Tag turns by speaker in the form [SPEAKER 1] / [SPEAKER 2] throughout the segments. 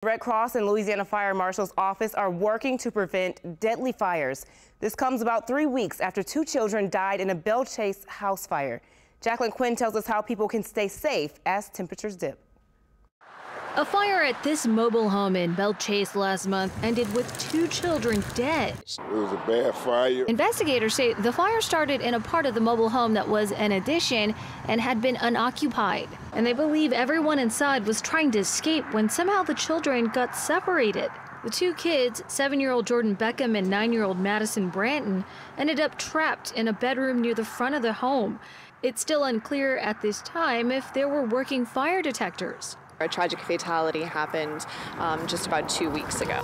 [SPEAKER 1] Red Cross and Louisiana Fire Marshal's office are working to prevent deadly fires. This comes about 3 weeks after 2 children died in a Belle Chasse house fire. Jacqueline Quinn tells us how people can stay safe as temperatures dip.
[SPEAKER 2] A fire at this mobile home in Belle Chasse last month ended with 2 children dead.
[SPEAKER 3] It was a bad fire.
[SPEAKER 2] Investigators say the fire started in a part of the mobile home that was an addition and had been unoccupied. And they believe everyone inside was trying to escape when somehow the children got separated. The 2 kids, 7-year-old Jordan Beckham and 9-year-old Madison Branton, ended up trapped in a bedroom near the front of the home. It's still unclear at this time if there were working fire detectors.
[SPEAKER 4] A tragic fatality happened just about 2 weeks ago.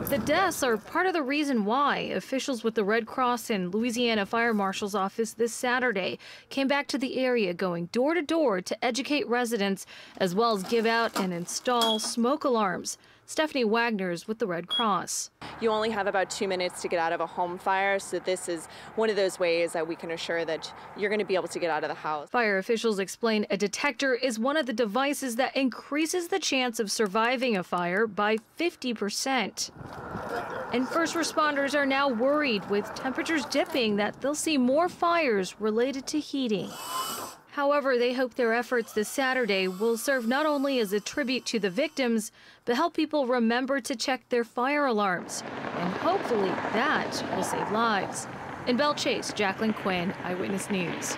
[SPEAKER 2] The deaths are part of the reason why officials with the Red Cross and Louisiana Fire Marshal's office this Saturday came back to the area, going door to door to educate residents, as well as give out and install smoke alarms. Stephanie Wagner's with the Red Cross.
[SPEAKER 4] You only have about 2 minutes to get out of a home fire, so this is one of those ways that we can assure that you're going to be able to get out of the house.
[SPEAKER 2] Fire officials explain a detector is one of the devices that increases the chance of surviving a fire by 50%. And first responders are now worried, with temperatures dipping, that they'll see more fires related to heating. However, they hope their efforts this Saturday will serve not only as a tribute to the victims, but help people remember to check their fire alarms. And hopefully that will save lives. In Belle Chasse, Jacqueline Quinn, Eyewitness News.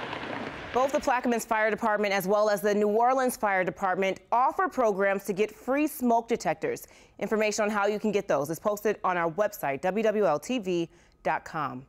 [SPEAKER 1] Both the Plaquemines Fire Department as well as the New Orleans Fire Department offer programs to get free smoke detectors. Information on how you can get those is posted on our website, WWLTV.com.